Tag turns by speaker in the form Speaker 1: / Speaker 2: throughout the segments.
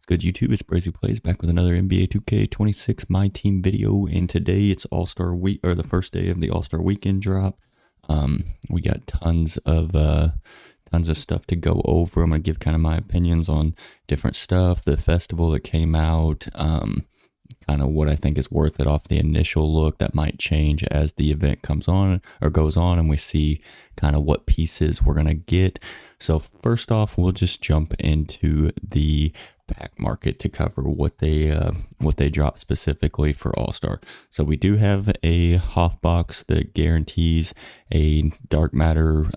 Speaker 1: Good YouTube, it's Brazy Plays back with another NBA 2K26 My Team video, and today it's All-Star Week, or the first day of the All-Star Weekend drop. We got tons of stuff to go over. I'm gonna give kind of my opinions on different stuff, the festival that came out, kind of what I think is worth it off the initial look. That might change as the event comes on or goes on and we see kind of what pieces we're gonna get. So first off, we'll just jump into the pack market to cover what they drop specifically for All-Star. So we do have a Hoff box that guarantees a dark matter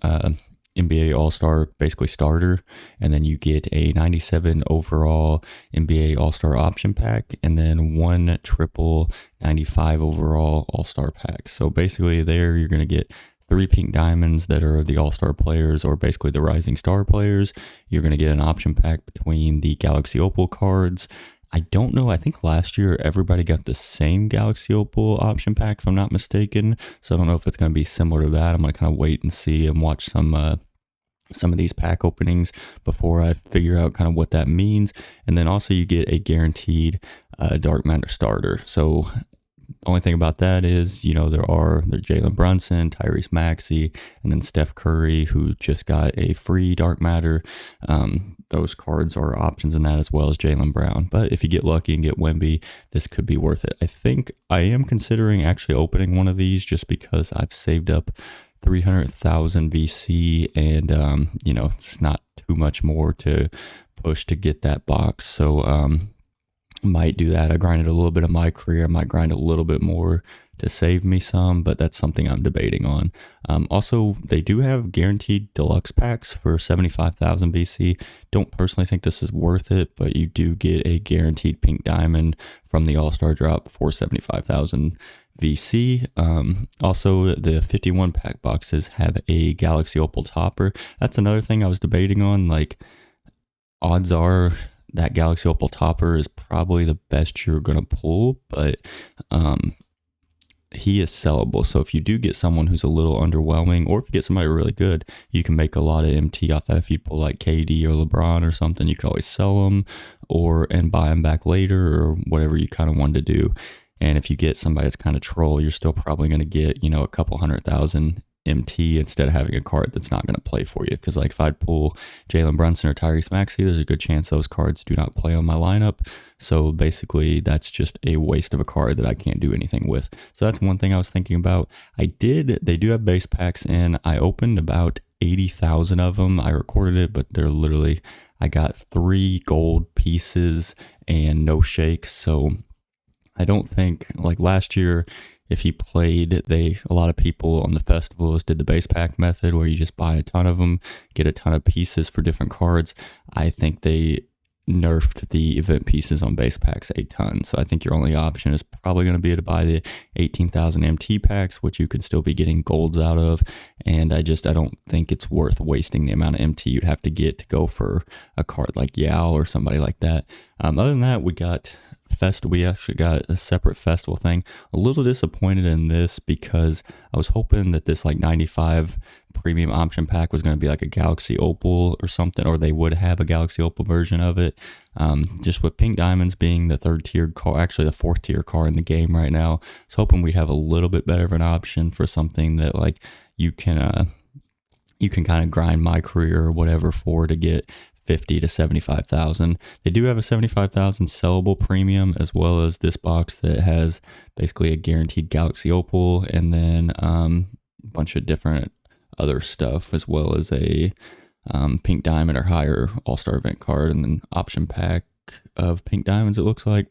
Speaker 1: NBA All-Star basically starter, and then you get a 97 overall NBA All-Star option pack, and then one triple 95 overall All-Star pack. So basically there you're going to get 3 pink diamonds that are the All-Star players, or basically the rising star players. You're going to get an option pack between the Galaxy Opal cards. I don't know, I think last year everybody got the same Galaxy Opal option pack if I'm not mistaken, so I don't know if it's going to be similar to that. I'm going to kind of wait and see and watch some of these pack openings before I figure out kind of what that means. And then also you get a guaranteed dark matter starter. So the only thing about that is, you know, there's Jalen Brunson, Tyrese Maxey, and then Steph Curry, who just got a free dark matter. Those cards are options in that, as well as Jaylen Brown. But if you get lucky and get Wemby, this could be worth it. I think I am considering actually opening one of these just because I've saved up 300,000 VC, and you know, it's not too much more to push to get that box. So might do that. I grinded a little bit of my career. I might grind a little bit more to save me some, but that's something I'm debating on. Also, they do have guaranteed deluxe packs for 75,000 VC. Don't personally think this is worth it, but you do get a guaranteed pink diamond from the All-Star drop for 75,000 VC. Also, the 51 pack boxes have a Galaxy Opal topper. That's another thing I was debating on. Like, odds are that Galaxy Opal topper is probably the best you're gonna pull, but he is sellable. So if you do get someone who's a little underwhelming, or if you get somebody really good, you can make a lot of MT off that. If you pull like KD or LeBron or something, you can always sell them and buy them back later, or whatever you kind of want to do. And if you get somebody that's kind of troll, you're still probably going to get, you know, a couple 100,000 MT instead of having a card that's not going to play for you. Because like if I'd pull Jalen Brunson or Tyrese Maxey, there's a good chance those cards do not play on my lineup. So basically that's just a waste of a card that I can't do anything with. So that's one thing I was thinking about. They do have base packs in. I opened about 80,000 of them. I recorded it, but they're literally, I got 3 gold pieces and no shakes. So I don't think, like last year, if he played, a lot of people on the festivals did the base pack method where you just buy a ton of them, get a ton of pieces for different cards. I think they nerfed the event pieces on base packs a ton. So I think your only option is probably going to be to buy the 18,000 MT packs, which you could still be getting golds out of. And I don't think it's worth wasting the amount of MT you'd have to get to go for a card like Yao or somebody like that. Other than that, we actually got a separate festival thing. A little disappointed in this because I was hoping that this like 95 premium option pack was going to be like a Galaxy Opal or something, or they would have a Galaxy Opal version of it. Just with pink diamonds being the 3rd tier car, actually the 4th tier car in the game right now, I was hoping we'd have a little bit better of an option for something that like you can kind of grind my career or whatever for to get 50 to 75,000. They do have a 75,000 sellable premium, as well as this box that has basically a guaranteed Galaxy Opal, and then a bunch of different other stuff, as well as a pink diamond or higher All-Star event card, and then option pack of pink diamonds, it looks like.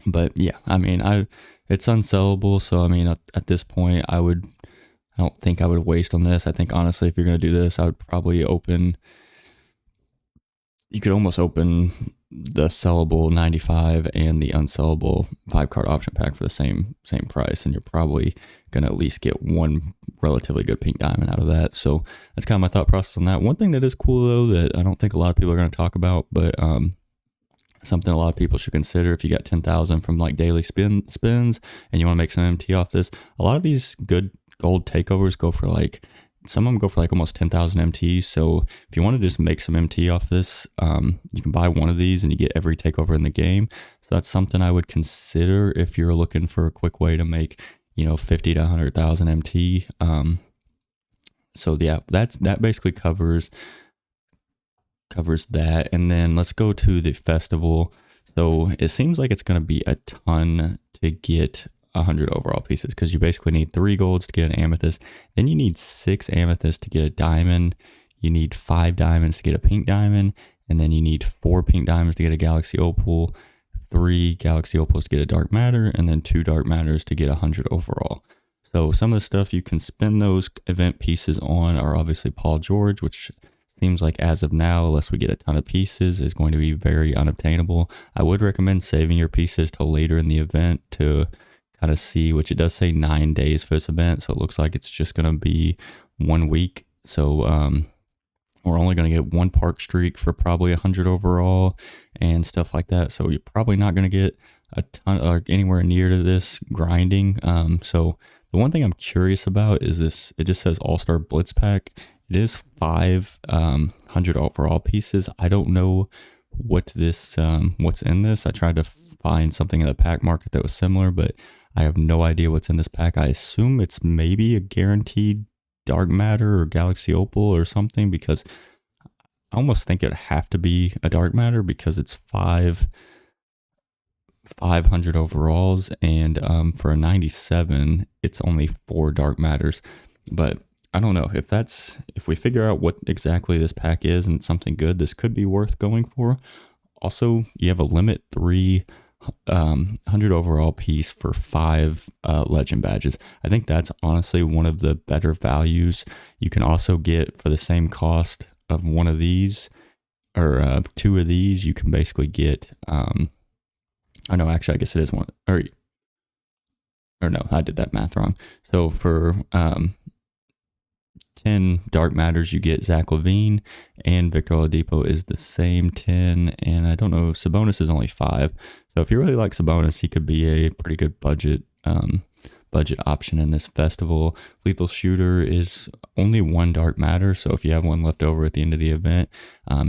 Speaker 1: But yeah, I mean, it's unsellable, so I mean, at this point, I don't think I would waste on this. I think honestly, if you're going to do this, I would probably you could almost open the sellable 95 and the unsellable 5-card option pack for the same price, and you're probably going to at least get one relatively good pink diamond out of that. So that's kind of my thought process on that. One thing that is cool though, that I don't think a lot of people are going to talk about, but something a lot of people should consider if you got 10,000 from like daily spins and you want to make some MT off this, a lot of these good gold takeovers go for like some of them go for like almost 10,000 MT. So if you want to just make some MT off this, you can buy one of these and you get every takeover in the game. So that's something I would consider if you're looking for a quick way to make, 50 to 100,000 MT. So yeah, that basically covers that. And then let's go to the festival. So it seems like it's going to be a ton to get 100 overall pieces, because you basically need 3 golds to get an amethyst. Then you need 6 amethysts to get a diamond. You need 5 diamonds to get a pink diamond. And then you need 4 pink diamonds to get a galaxy opal, 3 galaxy opals to get a dark matter, and then 2 dark matters to get 100 overall. So some of the stuff you can spend those event pieces on are obviously Paul George, which seems like as of now, unless we get a ton of pieces, is going to be very unobtainable. I would recommend saving your pieces till later in the event to kind of see, which it does say 9 days for this event, so it looks like it's just going to be 1 week. So we're only going to get 1 park streak for probably 100 overall and stuff like that. So you're probably not going to get a ton or anywhere near to this grinding. So the one thing I'm curious about is this. It just says All-Star Blitz Pack. It is 500 overall pieces. I don't know what's in this. I tried to find something in the pack market that was similar, but I have no idea what's in this pack. I assume it's maybe a guaranteed dark matter or galaxy opal or something, because I almost think it'd have to be a dark matter because it's 500 overalls, and for a 97 it's only 4 dark matters. But I don't know if we figure out what exactly this pack is and it's something good, this could be worth going for. Also, you have a limit 3 100 overall piece for 5 legend badges. I think that's honestly one of the better values. You can also get, for the same cost of one of these or 2 of these, you can basically get I know, actually I guess it is one, or no, I did that math wrong. So for 10 dark matters, you get Zach LaVine, and Victor Oladipo is the same 10, and I don't know, Sabonis is only 5. So if you really like Sabonis, he could be a pretty good budget option in this festival. Lethal Shooter is only 1 dark matter, so if you have one left over at the end of the event,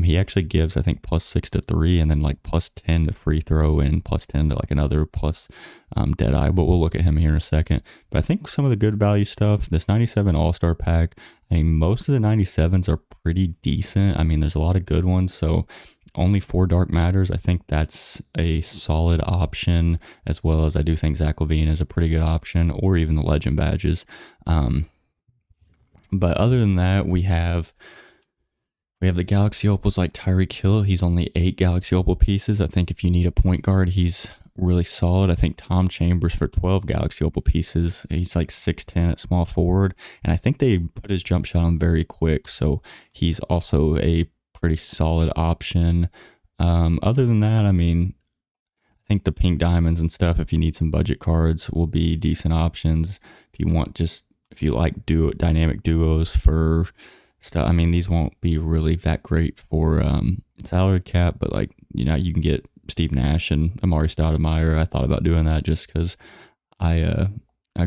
Speaker 1: he actually gives, I think, +6 to 3, and then like +10 to free throw and +10 to like another plus dead eye, but we'll look at him here in a second. But I think some of the good value stuff, this 97 all-star pack, I mean, most of the 97s are pretty decent. I mean, there's a lot of good ones, so only 4 dark matters, I think that's a solid option, as well as I do think Zach LaVine is a pretty good option, or even the legend badges. But other than that, we have the Galaxy Opals like Tyreek Hill. He's only 8 Galaxy Opal pieces. I think if you need a point guard, he's really solid. I think Tom Chambers for 12 Galaxy Opal pieces. He's like 6'10" at small forward, and I think they put his jump shot on very quick, so he's also a pretty solid option. Other than that, I mean, I think the pink diamonds and stuff, if you need some budget cards, will be decent options. If you like dynamic duos for stuff, I mean, these won't be really that great for salary cap, but like, you can get Steve Nash and Amari Stoudemire. I thought about doing that just because I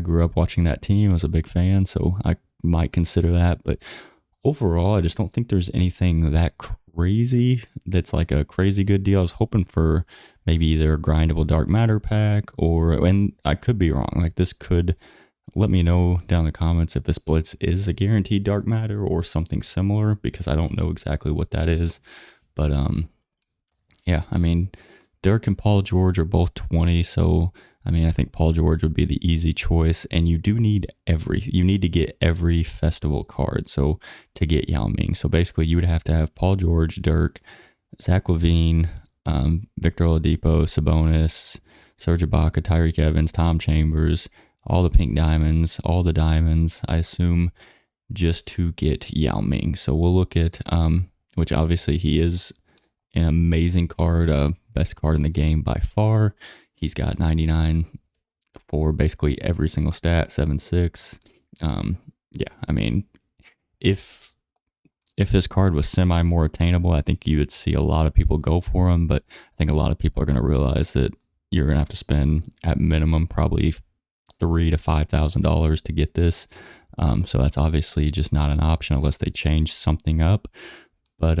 Speaker 1: grew up watching that team. I was a big fan, so I might consider that. But overall, I just don't think there's anything that crazy that's like a crazy good deal. I was hoping for maybe either a grindable dark matter pack, and I could be wrong. Like, this could, let me know down in the comments if this blitz is a guaranteed dark matter or something similar, because I don't know exactly what that is. But yeah, I mean, Dirk and Paul George are both 20, so I mean, I think Paul George would be the easy choice, and you need to get every festival card. So to get Yao Ming, so basically you would have to have Paul George, Dirk, Zach LaVine, Victor Oladipo, Sabonis, Serge Ibaka, Tyreek Evans, Tom Chambers, all the pink diamonds, all the diamonds, I assume, just to get Yao Ming. So we'll look at, which obviously he is an amazing card, best card in the game by far. He's got 99 for basically every single stat, 7'6". Yeah, I mean, if this card was semi more attainable, I think you would see a lot of people go for him. But I think a lot of people are going to realize that you're going to have to spend at minimum probably $3,000 to $5,000 to get this. So that's obviously just not an option unless they change something up. But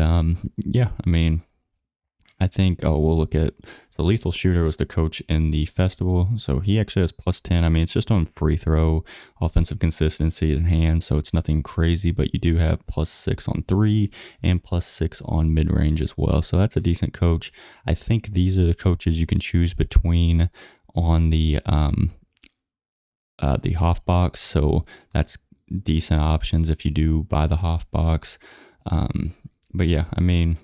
Speaker 1: yeah, I mean, I think, we'll look at, so Lethal Shooter was the coach in the festival. So he actually has +10. I mean, it's just on free throw, offensive consistency in hand. So it's nothing crazy, but you do have +6 on three and +6 on mid range as well. So that's a decent coach. I think these are the coaches you can choose between on the Hoff-box. So that's decent options if you do buy the Hoff-box. But yeah, I mean,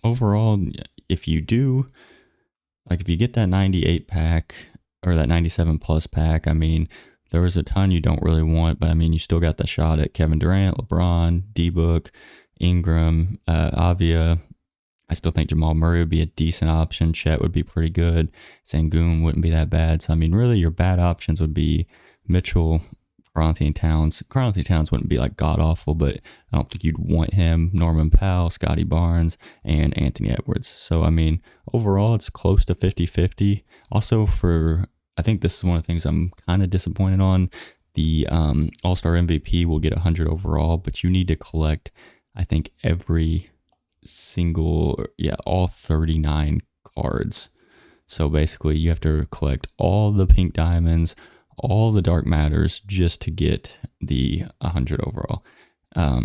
Speaker 1: overall, if you do, like if you get that 98 pack or that 97 plus pack, I mean, there was a ton you don't really want, but I mean, you still got the shot at Kevin Durant, LeBron, D-Book, Ingram, Avia. I still think Jamal Murray would be a decent option. Chet would be pretty good. Sengun wouldn't be that bad. So, I mean, really your bad options would be Mitchell, Karl-Anthony Towns. Karl-Anthony Towns wouldn't be like god-awful, but I don't think you'd want him. Norman Powell, Scotty Barnes, and Anthony Edwards. So, I mean, overall, it's close to 50-50. Also, I think this is one of the things I'm kind of disappointed on. The All-Star MVP will get 100 overall, but you need to collect, I think, all 39 cards. So basically you have to collect all the pink diamonds, all the dark matters just to get the 100 overall. I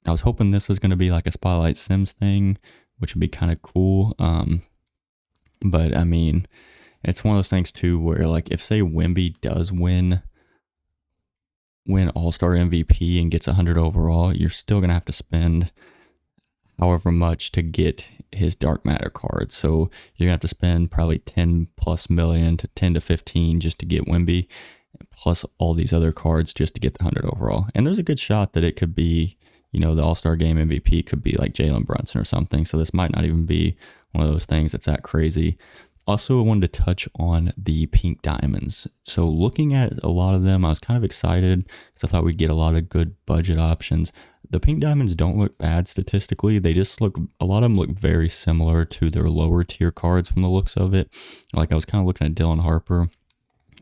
Speaker 1: was hoping this was going to be like a Spotlight Sims thing, which would be kind of cool. But I mean, it's one of those things too, where like if say Wemby does win All-Star MVP and gets 100 overall, you're still going to have to spend however much to get his dark matter card. So you're gonna have to spend probably 10 plus million to 10 to 15 just to get Wemby, plus all these other cards just to get the 100 overall. And there's a good shot that it could be, the All-Star Game MVP could be like Jalen Brunson or something. So this might not even be one of those things that's that crazy. Also, I wanted to touch on the pink diamonds. So looking at a lot of them, I was kind of excited because I thought we'd get a lot of good budget options. The pink diamonds don't look bad statistically. They just a lot of them look very similar to their lower tier cards from the looks of it. Like I was kind of looking at Dylan Harper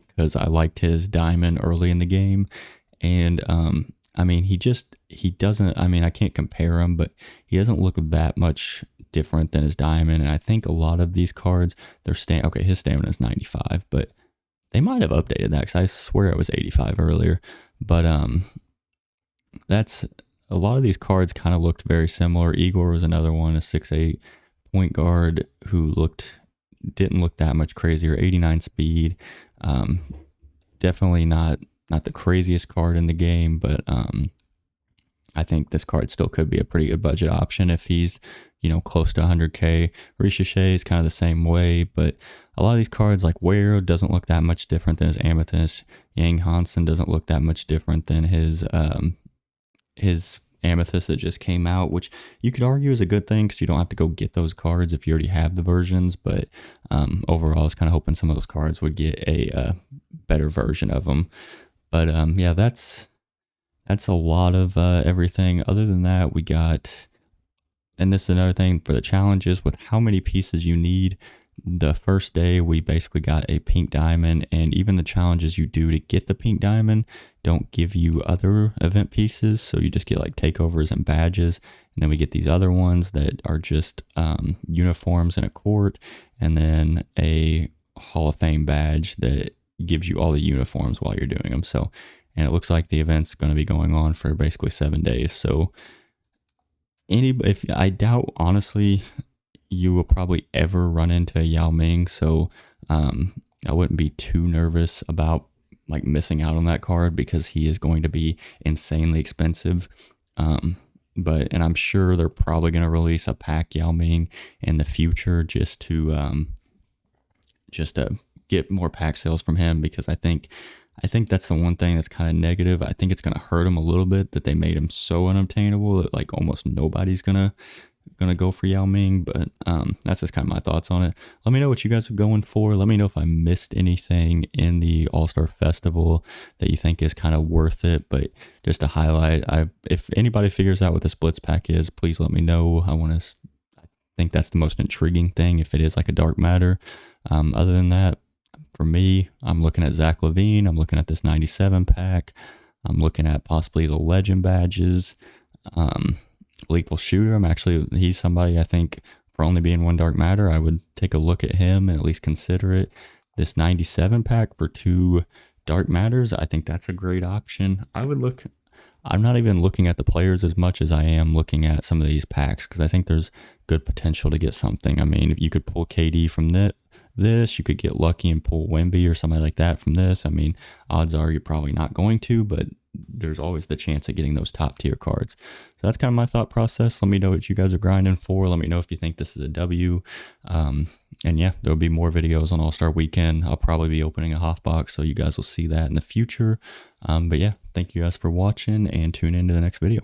Speaker 1: because I liked his diamond early in the game. And, I mean, he doesn't, I mean, I can't compare him, but he doesn't look that much different than his diamond. And I think a lot of these cards, his stamina is 95, but they might have updated that because I swear it was 85 earlier. But, a lot of these cards kind of looked very similar. Igor was another one, a 6'8" point guard who didn't look that much crazier. 89 speed. Definitely not the craziest card in the game, but I think this card still could be a pretty good budget option if he's, close to 100K. Ricochet is kind of the same way, but a lot of these cards like Ware doesn't look that much different than his Amethyst. Yang Hansen doesn't look that much different than his Amethyst that just came out, which you could argue is a good thing because you don't have to go get those cards if you already have the versions. But overall, I was kind of hoping some of those cards would get a better version of them. But yeah, that's a lot of everything. Other than that, we got, and this is another thing for the challenges with how many pieces you need. The first day, we basically got a pink diamond, and even the challenges you do to get the pink diamond don't give you other event pieces. So you just get like takeovers and badges. And then we get these other ones that are just uniforms in a court, and then a Hall of Fame badge that gives you all the uniforms while you're doing them. So, and it looks like the event's going to be going on for basically 7 days. So I doubt, honestly, you will probably ever run into Yao Ming. So I wouldn't be too nervous about like missing out on that card because he is going to be insanely expensive. And I'm sure they're probably going to release a pack Yao Ming in the future just to get more pack sales from him, because I think that's the one thing that's kind of negative. I think it's going to hurt him a little bit that they made him so unobtainable that like almost nobody's gonna go for Yao Ming. But that's just kind of my thoughts on it. Let me know what you guys are going for. Let me know if I missed anything in the All-Star Festival that you think is kind of worth it. But just to highlight, if anybody figures out what the splits pack is, please let me know. I think that's the most intriguing thing if it is like a dark matter. Other than that, for me, I'm looking at Zach LaVine. I'm looking at this 97 pack. I'm looking at possibly the legend badges. Lethal Shooter, he's somebody I think for only being one dark matter, I would take a look at him and at least consider it. This 97 pack for 2 dark matters, I think that's a great option. I'm not even looking at the players as much as I am looking at some of these packs, because I think there's good potential to get something. I mean, if you could pull KD from this, you could get lucky and pull Wemby or somebody like that from this. I mean, odds are you're probably not going to, but there's always the chance of getting those top tier cards. So that's kind of my thought process. Let me know what you guys are grinding for. Let me know if you think this is a W. And yeah, there'll be more videos on All-Star Weekend. I'll probably be opening a half box, so you guys will see that in the future. But yeah, thank you guys for watching, and tune in to the next video.